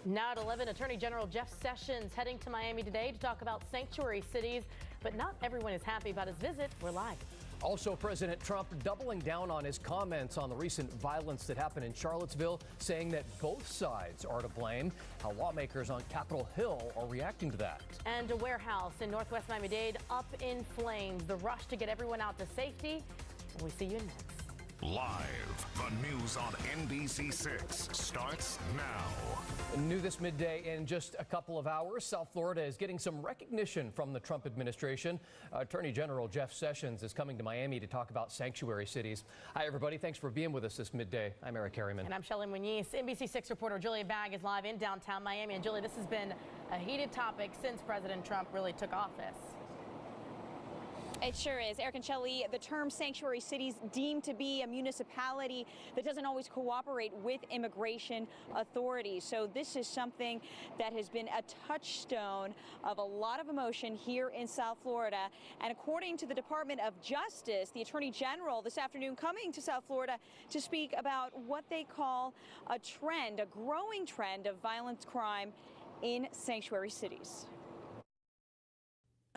Now at 11, Attorney General Jeff Sessions heading to Miami today to talk about sanctuary cities, but not everyone is happy about his visit. We're live. Also, President Trump doubling down on his comments on the recent violence that happened in Charlottesville, saying that both sides are to blame. How lawmakers on Capitol Hill are reacting to that. And a warehouse in northwest Miami-Dade up in flames. The rush to get everyone out to safety. We see you next. Live, the news on NBC6 starts now. New this midday in just a couple of hours, South Florida is getting some recognition from the Trump administration. Attorney General Jeff Sessions is coming to Miami to talk about sanctuary cities. Hi, everybody. Thanks for being with us this midday. I'm Eric Harriman. And I'm Shelley Muñiz. NBC6 reporter Julia Bagg is live in downtown Miami. And Julia, this has been a heated topic since President Trump really took office. It sure is. Eric and Shelley, the term sanctuary cities deemed to be a municipality that doesn't always cooperate with immigration authorities. So this is something that has been a touchstone of a lot of emotion here in South Florida. And according to the Department of Justice, the Attorney General this afternoon coming to South Florida to speak about what they call a trend, a growing trend of violent crime in sanctuary cities.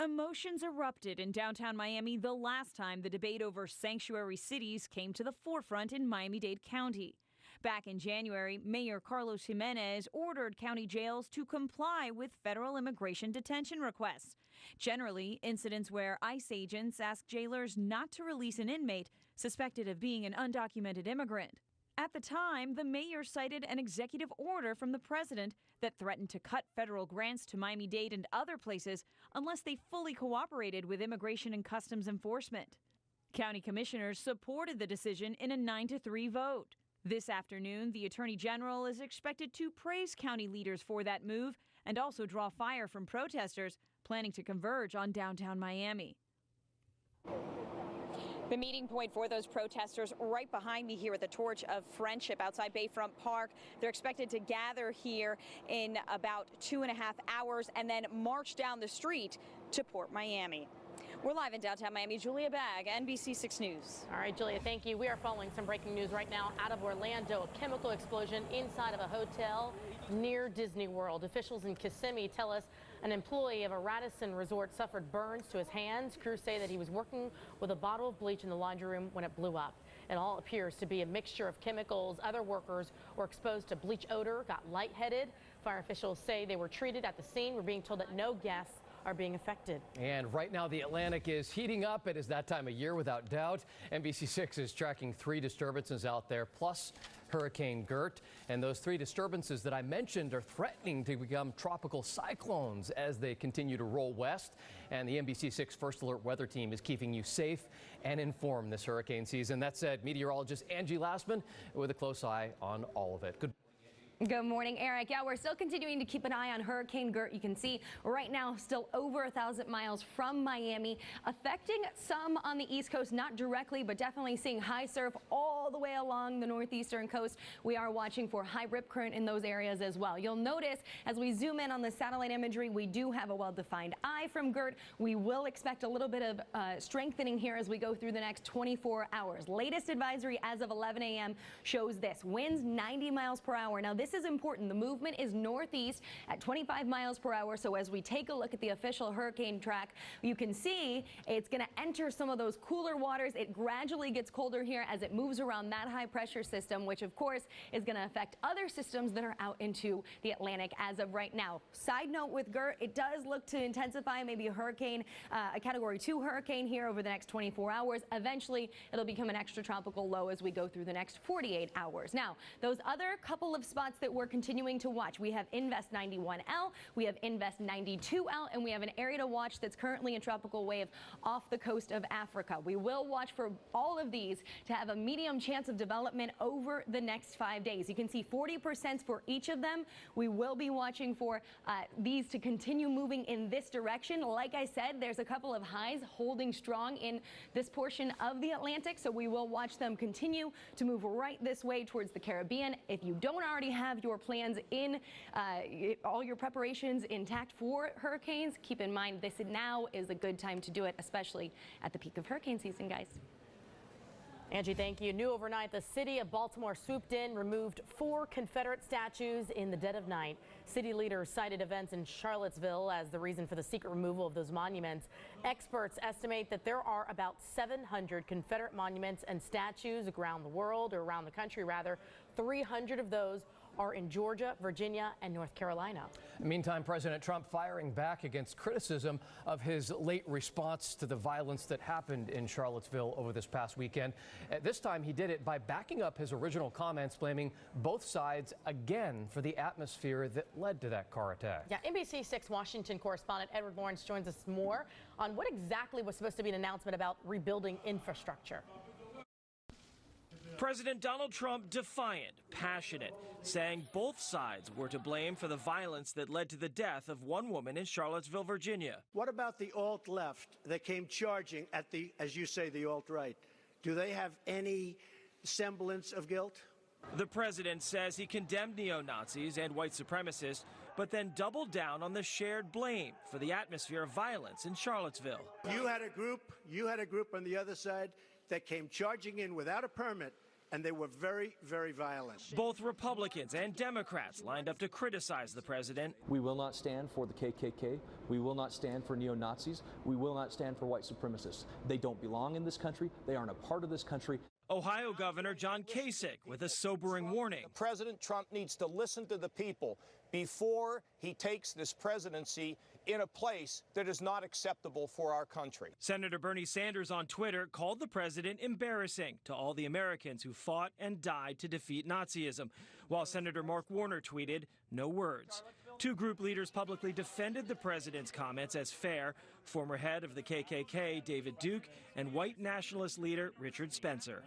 Emotions erupted in downtown Miami the last time the debate over sanctuary cities came to the forefront in Miami-Dade County. Back in January, Mayor Carlos Jimenez ordered county jails to comply with federal immigration detention requests. Generally, incidents where ICE agents ask jailers not to release an inmate suspected of being an undocumented immigrant. At the time, the mayor cited an executive order from the president that threatened to cut federal grants to Miami-Dade and other places unless they fully cooperated with Immigration and Customs Enforcement. County commissioners supported the decision in a 9-3 vote. This afternoon, the Attorney General is expected to praise county leaders for that move and also draw fire from protesters planning to converge on downtown Miami. The meeting point for those protesters right behind me here at the Torch of Friendship outside Bayfront Park. They're expected to gather here in about 2.5 hours and then march down the street to Port Miami. We're live in downtown Miami. Julia Bagg, NBC6 News. All right, Julia, thank you. We are following some breaking news right now out of Orlando. A chemical explosion inside of a hotel near Disney World. Officials in Kissimmee tell us an employee of a Radisson resort suffered burns to his hands. Crews say that he was working with a bottle of bleach in the laundry room when it blew up. It all appears to be a mixture of chemicals. Other workers were exposed to bleach odor, got lightheaded. Fire officials say they were treated at the scene. We're being told that no guests are being affected. And right now the Atlantic is heating up. It is that time of year without doubt. NBC6 is tracking 3 disturbances out there, plus Hurricane Gert. And those 3 disturbances that I mentioned are threatening to become tropical cyclones as they continue to roll west. And the NBC6 First Alert Weather Team is keeping you safe and informed this hurricane season. That said, meteorologist Angie Lassman with a close eye on all of it. Good morning, Eric. Yeah, we're still continuing to keep an eye on Hurricane Gert. You can see right now still over 1,000 miles from Miami, affecting some on the East Coast, not directly, but definitely seeing high surf all the way along the northeastern coast. We are watching for high rip current in those areas as well. You'll notice as we zoom in on the satellite imagery, we do have a well-defined eye from Gert. We will expect a little bit of strengthening here as we go through the next 24 hours. Latest advisory as of 11 a.m. shows this: winds 90 miles per hour. Now, this is important. The movement is northeast at 25 miles per hour. So as we take a look at the official hurricane track, you can see it's going to enter some of those cooler waters. It gradually gets colder here as it moves around that high pressure system, which of course is going to affect other systems that are out into the Atlantic as of right now. Side note with Gert, it does look to intensify, maybe a hurricane, a category 2 hurricane here over the next 24 hours. Eventually, it'll become an extratropical low as we go through the next 48 hours. Now, those other couple of spots that we're continuing to watch, we have Invest 91L, we have Invest 92L, and we have an area to watch that's currently a tropical wave off the coast of Africa. We will watch for all of these to have a medium chance of development over the next 5 days. You can see 40% for each of them. We will be watching for these to continue moving in this direction. Like I said, there's a couple of highs holding strong in this portion of the Atlantic, so we will watch them continue to move right this way towards the Caribbean. If you don't already have your plans in, all your preparations intact for hurricanes, keep in mind this now is a good time to do it, especially at the peak of hurricane season, guys. Angie, thank you. New overnight, the city of Baltimore swooped in, removed 4 Confederate statues in the dead of night. City leaders cited events in Charlottesville as the reason for the secret removal of those monuments. Experts estimate that there are about 700 Confederate monuments and statues around the world, or around the country rather. 300 of those are in Georgia, Virginia, and North Carolina. Meantime, President Trump firing back against criticism of his late response to the violence that happened in Charlottesville over this past weekend. This time he did it by backing up his original comments, blaming both sides again for the atmosphere that led to that car attack. Yeah, NBC 6 Washington correspondent Edward Lawrence joins us more on what exactly was supposed to be an announcement about rebuilding infrastructure. President Donald Trump defiant, passionate, saying both sides were to blame for the violence that led to the death of one woman in Charlottesville, Virginia. What about the alt-left that came charging at the, as you say, the alt-right? Do they have any semblance of guilt? The president says he condemned neo-Nazis and white supremacists, but then doubled down on the shared blame for the atmosphere of violence in Charlottesville. You had a group on the other side that came charging in without a permit, and they were very, very violent. Both Republicans and Democrats lined up to criticize the president. We will not stand for the KKK. We will not stand for neo-Nazis. We will not stand for white supremacists. They don't belong in this country. They aren't a part of this country. Ohio Governor John Kasich with a sobering warning. President Trump needs to listen to the people before he takes this presidency in a place that is not acceptable for our country. Senator Bernie Sanders on Twitter called the president embarrassing to all the Americans who fought and died to defeat Nazism, while Senator Mark Warner tweeted, "No words." 2 group leaders publicly defended the president's comments as fair. Former head of the KKK, David Duke, and white nationalist leader Richard Spencer.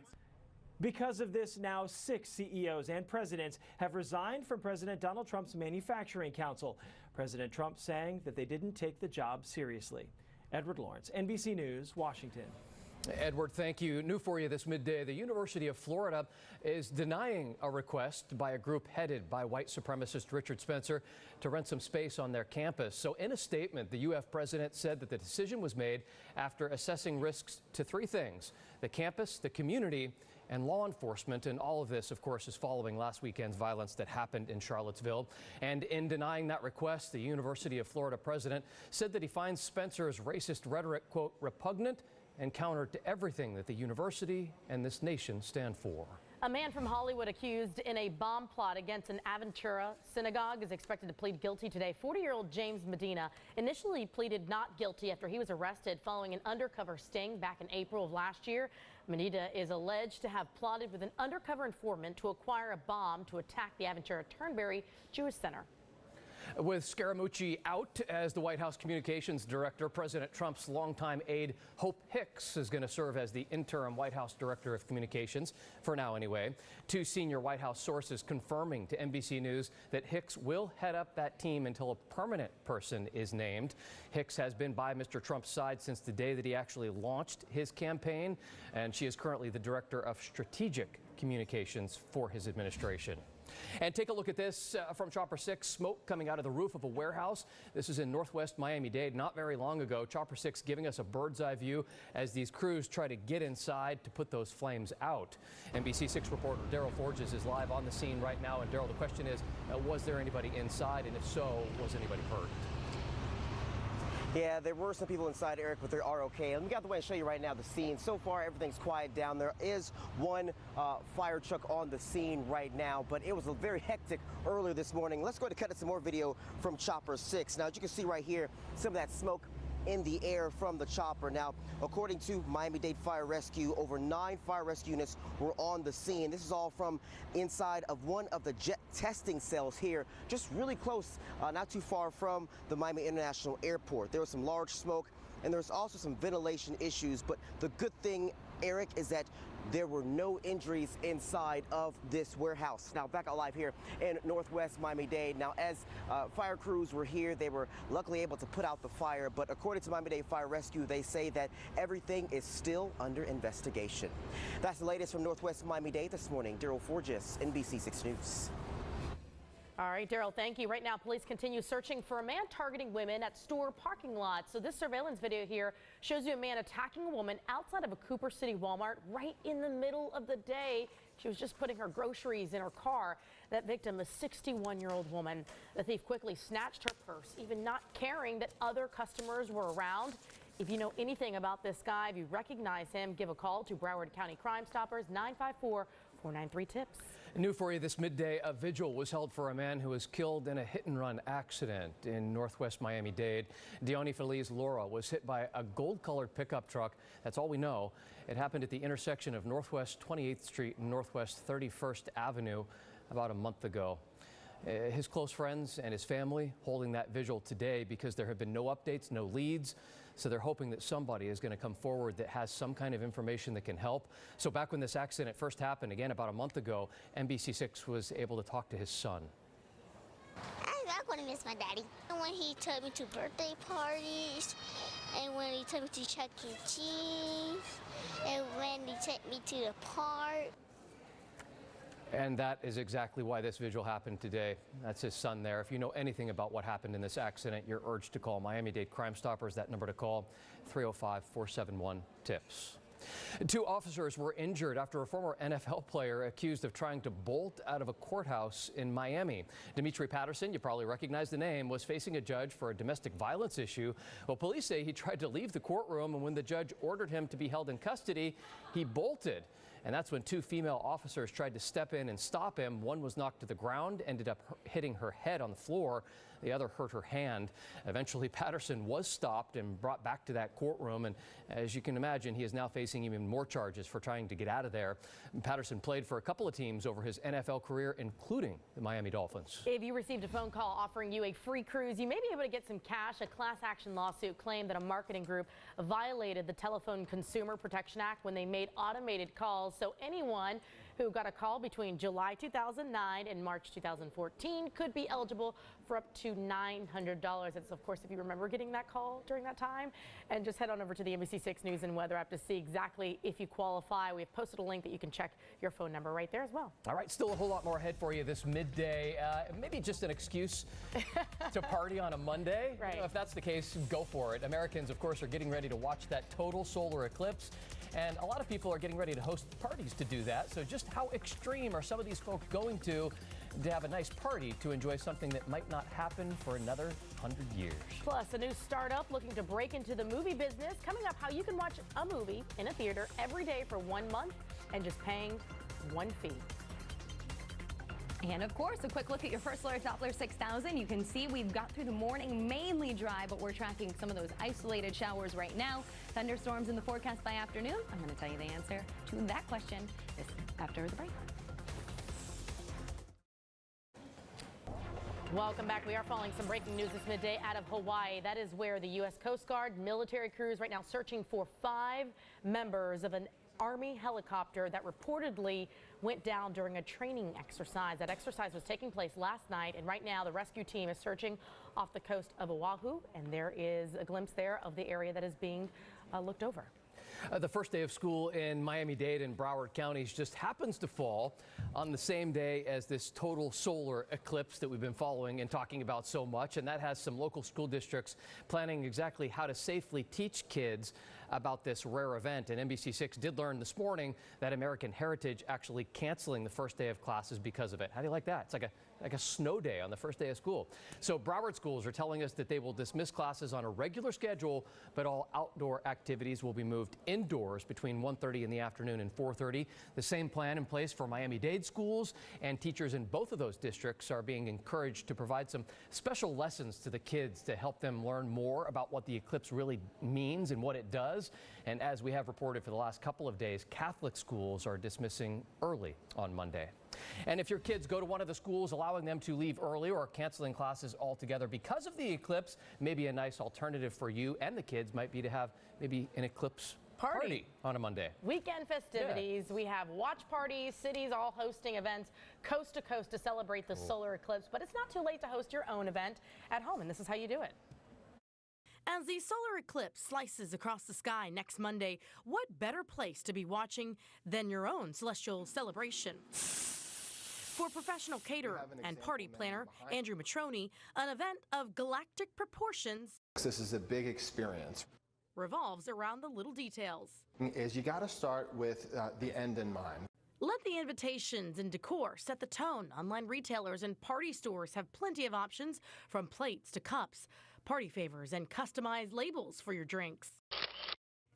Because of this, now 6 CEOs and presidents have resigned from President Donald Trump's Manufacturing Council. President Trump saying that they didn't take the job seriously. Edward Lawrence, NBC News, Washington. Edward, thank you. New for you this midday. The University of Florida is denying a request by a group headed by white supremacist Richard Spencer to rent some space on their campus. So in a statement, the UF president said that the decision was made after assessing risks to 3 things: the campus, the community, and law enforcement. And all of this, of course, is following last weekend's violence that happened in Charlottesville. And in denying that request, the University of Florida president said that he finds Spencer's racist rhetoric, quote, repugnant and counter to everything that the university and this nation stand for. A man from Hollywood accused in a bomb plot against an Aventura synagogue is expected to plead guilty today. 40-year-old James Medina initially pleaded not guilty after he was arrested following an undercover sting back in April of last year. Medina is alleged to have plotted with an undercover informant to acquire a bomb to attack the Aventura Turnberry Jewish Center. With Scaramucci out as the White House communications director, President Trump's longtime aide Hope Hicks is going to serve as the interim White House director of communications, for now anyway. 2 senior White House sources confirming to NBC News that Hicks will head up that team until a permanent person is named. Hicks has been by Mr. Trump's side since the day that he actually launched his campaign, and she is currently the director of strategic communications for his administration. And take a look at this from Chopper 6, smoke coming out of the roof of a warehouse. This is in northwest Miami-Dade not very long ago. Chopper 6 giving us a bird's eye view as these crews try to get inside to put those flames out. NBC 6 reporter Daryl Forges is live on the scene right now. And Daryl, the question is, was there anybody inside? And if so, was anybody hurt? Yeah, there were some people inside, Eric, but they are okay. Let me get out the way and show you right now the scene. So far, everything's quiet down. There is one fire truck on the scene right now, but it was very hectic earlier this morning. Let's go ahead and cut to some more video from Chopper 6. Now, as you can see right here, some of that smoke in the air from the chopper. Now, according to Miami-Dade Fire Rescue, over 9 fire rescue units were on the scene. This is all from inside of one of the jet testing cells here, just really close, not too far from the Miami International Airport. There was some large smoke, and there's also some ventilation issues. But the good thing, Eric, is that there were no injuries inside of this warehouse. Now, back out live here in northwest Miami-Dade. Now, as fire crews were here, they were luckily able to put out the fire. But according to Miami-Dade Fire Rescue, they say that everything is still under investigation. That's the latest from northwest Miami-Dade this morning. Daryl Forges, NBC 6 News. All right, Daryl, thank you. Right now, police continue searching for a man targeting women at store parking lots. So this surveillance video here shows you a man attacking a woman outside of a Cooper City Walmart right in the middle of the day. She was just putting her groceries in her car. That victim, a 61-year-old woman. The thief quickly snatched her purse, even not caring that other customers were around. If you know anything about this guy, if you recognize him, give a call to Broward County Crime Stoppers, 954-493-TIPS. New for you this midday, a vigil was held for a man who was killed in a hit-and-run accident in northwest Miami-Dade. Deone Feliz Laura was hit by a gold-colored pickup truck. That's all we know. It happened at the intersection of Northwest 28th Street and Northwest 31st Avenue about a month ago. His close friends and his family holding that vigil today because there have been no updates, no leads. So they're hoping that somebody is going to come forward that has some kind of information that can help. So back when this accident first happened, again about a month ago, NBC6 was able to talk to his son. I'm going to miss my daddy. And when he took me to birthday parties, and when he took me to Chuck E. Cheese, and when he took me to the park. And that is exactly why this vigil happened today. That's his son there. If you know anything about what happened in this accident, you're urged to call Miami-Dade Crime Stoppers. That number to call, 305-471-TIPS. 2 officers were injured after a former NFL player accused of trying to bolt out of a courthouse in Miami. Demetri Patterson, you probably recognize the name, was facing a judge for a domestic violence issue. Well, police say he tried to leave the courtroom, and when the judge ordered him to be held in custody, he bolted. And that's when 2 female officers tried to step in and stop him. One was knocked to the ground, ended up hitting her head on the floor. The other hurt her hand. Eventually, Patterson was stopped and brought back to that courtroom. And as you can imagine, he is now facing even more charges for trying to get out of there. Patterson played for a couple of teams over his NFL career, including the Miami Dolphins. If you received a phone call offering you a free cruise, you may be able to get some cash. A class action lawsuit claimed that a marketing group violated the Telephone Consumer Protection Act when they made automated calls. So anyone who got a call between July 2009 and March 2014 could be eligible for up to $900. It's, of course, if you remember getting that call during that time. And just head on over to the NBC6 News and Weather app to see exactly if you qualify. We've posted a link that you can check your phone number right there as well. All right, still a whole lot more ahead for you this midday. Maybe just an excuse to party on a Monday. Right. You know, if that's the case, go for it. Americans, of course, are getting ready to watch that total solar eclipse. And a lot of people are getting ready to host parties to do that. So just how extreme are some of these folks going to have a nice party to enjoy something that might not happen for another 100 years? Plus, a new startup looking to break into the movie business. Coming up, how you can watch a movie in a theater every day for 1 month and just paying 1 fee. And of course, a quick look at your First Alert Doppler 6000. You can see we've got through the morning mainly dry, but we're tracking some of those isolated showers right now. Thunderstorms in the forecast by afternoon. I'm going to tell you the answer to that question after the break. Welcome back. We are following some breaking news this midday out of Hawaii. That is where the U.S. Coast Guard military crew is right now searching for 5 members of an Army helicopter that reportedly went down during a training exercise. That exercise was taking place last night, and right now the rescue team is searching off the coast of Oahu, and there is a glimpse there of the area that is being looked over. The first day of school in Miami-Dade and Broward counties just happens to fall on the same day as this total solar eclipse that we've been following and talking about so much. And that has some local school districts planning exactly how to safely teach kids about this rare event. And NBC6 did learn this morning that American Heritage actually canceling the first day of classes because of it. How do you like that? It's like a snow day on the first day of school. So Broward schools are telling us that they will dismiss classes on a regular schedule, but all outdoor activities will be moved indoors between 1:30 in the afternoon and 4:30. The same plan in place for Miami-Dade schools, and teachers in both of those districts are being encouraged to provide some special lessons to the kids to help them learn more about what the eclipse really means and what it does. And as we have reported for the last couple of days, Catholic schools are dismissing early on Monday. And if your kids go to one of the schools, allowing them to leave early or canceling classes altogether because of the eclipse, maybe a nice alternative for you and the kids might be to have maybe an eclipse party on a Monday. Weekend festivities. Yeah. We have watch parties, cities all hosting events coast to coast to celebrate the solar eclipse. But it's not too late to host your own event at home, and this is how you do it. As the solar eclipse slices across the sky next Monday, what better place to be watching than your own celestial celebration? For professional caterer and party planner Andrew Matroni, an event of galactic proportions This is a big experience. revolves around the little details. Is you got to start with the end in mind. Let the invitations and decor set the tone. Online retailers and party stores have plenty of options, from plates to cups, party favors, and customized labels for your drinks.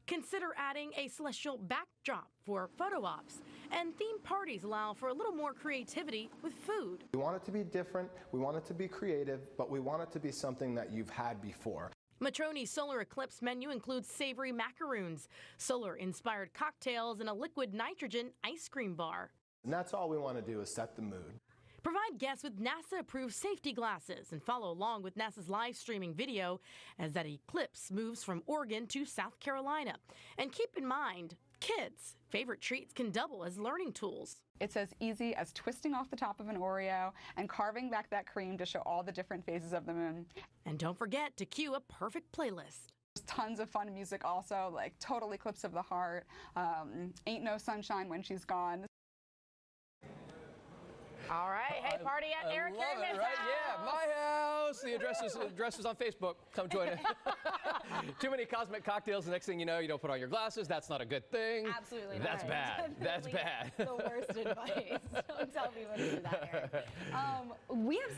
Consider adding a celestial backdrop for photo ops, and themed parties allow for a little more creativity with food. We want it to be different, we want it to be creative, but we want it to be something that you've had before. Matroni's Solar Eclipse menu includes savory macaroons, solar-inspired cocktails, and a liquid nitrogen ice cream bar. And that's all we want to do is set the mood. Provide guests with NASA-approved safety glasses and follow along with NASA's live streaming video as that Eclipse moves from Oregon to South Carolina. And keep in mind, kids' favorite treats can double as learning tools. It's as easy as twisting off the top of an Oreo and carving back that cream to show all the different phases of the moon. And don't forget to cue a perfect playlist. There's tons of fun music also, like Total Eclipse of the Heart, Ain't No Sunshine When She's Gone. All right, hey, party at Eric Kerrigan's right? house. Yeah, my house. The address is on Facebook. Come join it. Too many cosmic cocktails. The next thing you know, you don't put on your glasses. That's not a good thing. Absolutely That's not. bad. That's bad. The worst advice. Don't tell people to do that, Eric. We have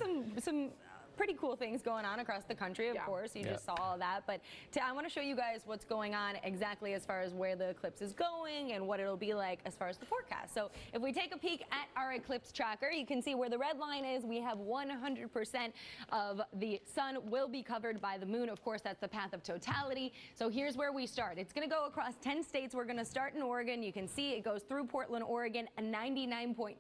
some pretty cool things going on across the country, of course. You just saw all that. But I want to show you guys what's going on exactly as far as where the eclipse is going and what it'll be like as far as the forecast. So if we take a peek at our eclipse tracker, you can see where the red line is. We have 100% of the sun will be covered by the moon. Of course, that's the path of totality. So here's where we start. It's going to go across 10 states. We're going to start in Oregon. You can see it goes through Portland, Oregon, a 99%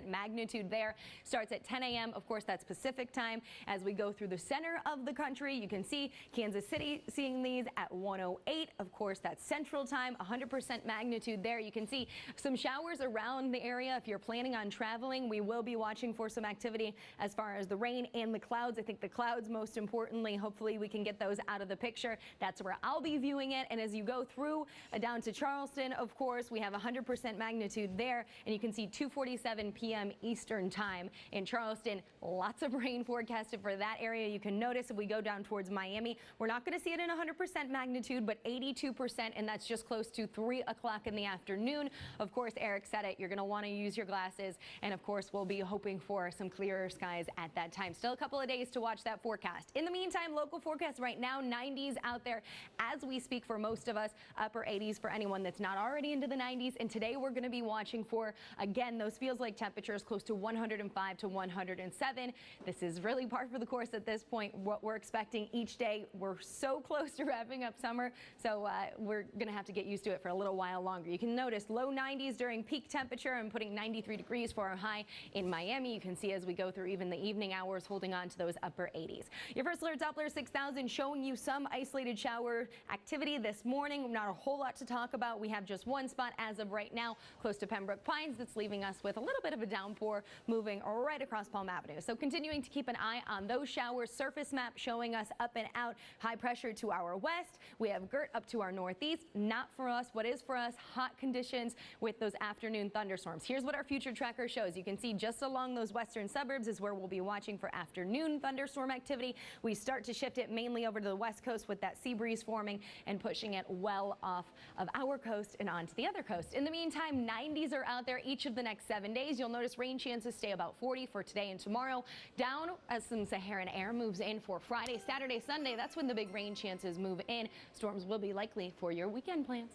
magnitude there. Starts at 10 a.m. Of course, that's Pacific time. As we go through the center of the country, you can see Kansas City seeing these at 1:08. Of course, that's Central time, 100% magnitude there. You can see some showers around the area. If you're planning on traveling, we will be watching for some activity as far as the rain and the clouds. I think the clouds, most importantly, hopefully we can get those out of the picture. That's where I'll be viewing it. And as you go through down to Charleston, of course, we have 100% magnitude there. And you can see 2:47 p.m. Eastern time in Charleston. Lots of rain forecasted for that area. You can notice if we go down towards Miami, we're not going to see it in 100% magnitude, but 82%, and that's just close to 3 o'clock in the afternoon. Of course, Eric said it. You're going to want to use your glasses, and of course, we'll be hoping for some clearer skies at that time. Still a couple of days to watch that forecast. In the meantime, local forecast right now, 90s out there as we speak for most of us, upper 80s for anyone that's not already into the 90s. And today we're going to be watching for, again, those feels like temperatures close to 105 to 107. This is really par for the course at this point. What we're expecting each day, we're so close to wrapping up summer, so we're going to have to get used to it for a little while longer. You can notice low 90s during peak temperature. I'm putting 93 degrees for our high in Miami. You can see as we go through even the evening hours, holding on to those upper 80s. Your first alert Doppler 6000 showing you some isolated shower activity this morning. Not a whole lot to talk about. We have just one spot as of right now, close to Pembroke Pines, that's leaving us with a little bit of a downpour moving right across Palm Avenue. So continuing to keep an eye on those showers. Surface map showing us up and out, high pressure to our west. We have Gert up to our northeast. Not for us. What is for us? Hot conditions with those afternoon thunderstorms. Here's what our future tracker shows. You can see just along those western suburbs is where we'll be watching for afternoon thunderstorm activity. We start to shift it mainly over to the west coast with that sea breeze forming and pushing it well off of our coast and onto the other coast. In the meantime, 90s are out there each of the next 7 days. You'll notice rain chances stay about 40 for today and tomorrow. Down as some Saharan air moves in for Friday, Saturday, Sunday. That's when the big rain chances move in. Storms will be likely for your weekend plans.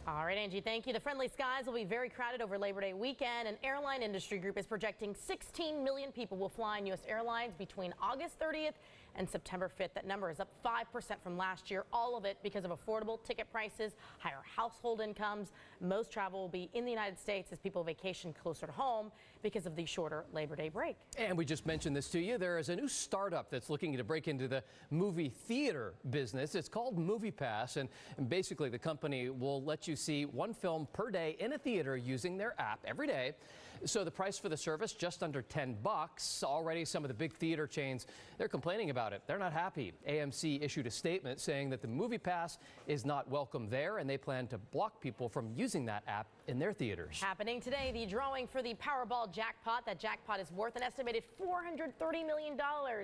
All right, Angie, thank you. The friendly skies will be very crowded over Labor Day weekend. An airline industry group is projecting 16 million people will fly on U.S. airlines between August 30th and September 5th. That number is up 5% from last year, all of it because of affordable ticket prices, higher household incomes. Most travel will be in the United States as people vacation closer to home because of the shorter Labor Day break. And we just mentioned this to you. There is a new startup that's looking to break into the movie theater business. It's called MoviePass, and basically the company will let you see one film per day in a theater using their app every day. So the price for the service, just under $10. Already some of the big theater chains, they're complaining about it. They're not happy. AMC issued a statement saying that the MoviePass is not welcome there, and they plan to block people from using that app in their theaters. Happening today, the drawing for the Powerball jackpot. That jackpot is worth an estimated $430 million.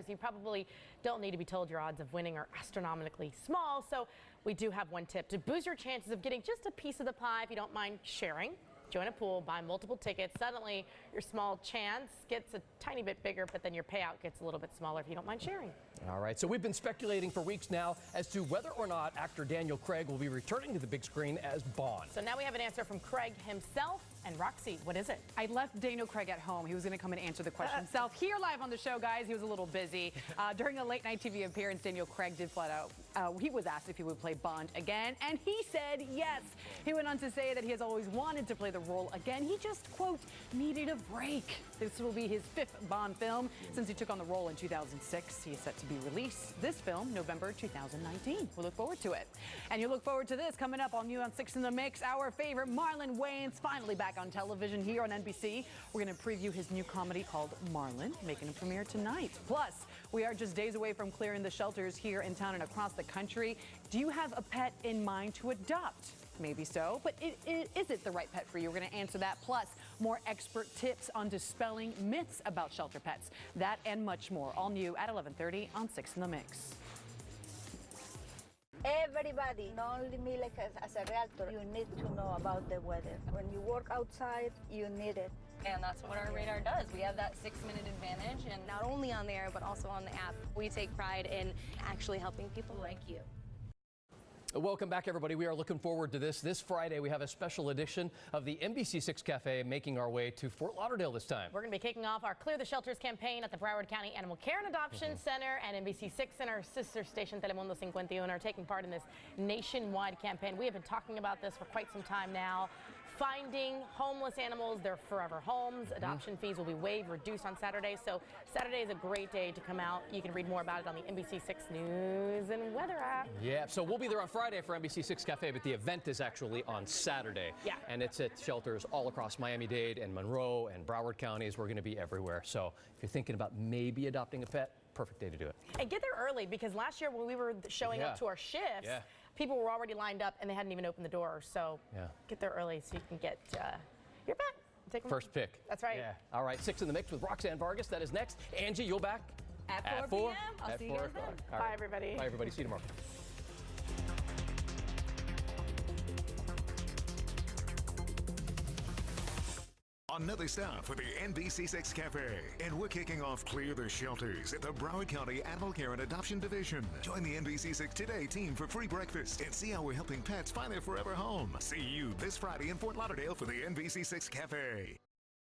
You probably don't need to be told your odds of winning are astronomically small, so we do have one tip to boost your chances of getting just a piece of the pie. If you don't mind sharing, join a pool, buy multiple tickets. Suddenly, your small chance gets a tiny bit bigger, but then your payout gets a little bit smaller if you don't mind sharing. All right, so we've been speculating for weeks now as to whether or not actor Daniel Craig will be returning to the big screen as Bond. So now we have an answer from Craig himself. And Roxy, what is it? I left Daniel Craig at home. He was going to come and answer the question himself. Here live on the show, guys, he was a little busy. During a late night TV appearance, Daniel Craig did flat out. He was asked if he would play Bond again, and he said yes. He went on to say that he has always wanted to play the role again. He just, quote, needed a break. This will be his 5th Bond film since he took on the role in 2006. He is set to be released this film November 2019. We look forward to it. And you look forward to this coming up on New on 6 in the Mix. Our favorite Marlon Wayans finally back on television here on NBC. We're going to preview his new comedy called Marlon, making a premiere tonight. Plus, we are just days away from clearing the shelters here in town and across the country. Do you have a pet in mind to adopt? Maybe so, but is it the right pet for you? We're going to answer that, plus more expert tips on dispelling myths about shelter pets. That and much more, all new at 11:30 on 6 in the Mix. Everybody, not only me like as a realtor, you need to know about the weather. When you work outside, you need it. And that's what our radar does. We have that 6-minute advantage, and not only on the air, but also on the app. We take pride in actually helping people like you. Welcome back, everybody. We are looking forward to this. This Friday, we have a special edition of the NBC6 Cafe making our way to Fort Lauderdale this time. We're going to be kicking off our Clear the Shelters campaign at the Broward County Animal Care and Adoption Center, and NBC6 and our sister station Telemundo 51 are taking part in this nationwide campaign. We have been talking about this for quite some time now. Finding homeless animals, their forever homes. Adoption fees will be waived, reduced on Saturday. So Saturday is a great day to come out. You can read more about it on the NBC6 News and Weather app. Yeah, so we'll be there on Friday for NBC6 Cafe, but the event is actually on Saturday. Yeah. And it's at shelters all across Miami-Dade and Monroe and Broward counties. We're going to be everywhere. So if you're thinking about maybe adopting a pet, perfect day to do it. And get there early, because last year when we were showing up to our shifts, people were already lined up and they hadn't even opened the door. So get there early so you can get your pet. Take them. First pick. That's right. Yeah. All right, 6 in the Mix with Roxanne Vargas. That is next. Angie, you'll back at 4 p.m. I'll see you guys then. Bye, everybody. Bye, everybody. See you tomorrow. Another stop for the NBC6 Cafe. And we're kicking off Clear the Shelters at the Broward County Animal Care and Adoption Division. Join the NBC6 Today team for free breakfast and see how we're helping pets find their forever home. See you this Friday in Fort Lauderdale for the NBC6 Cafe.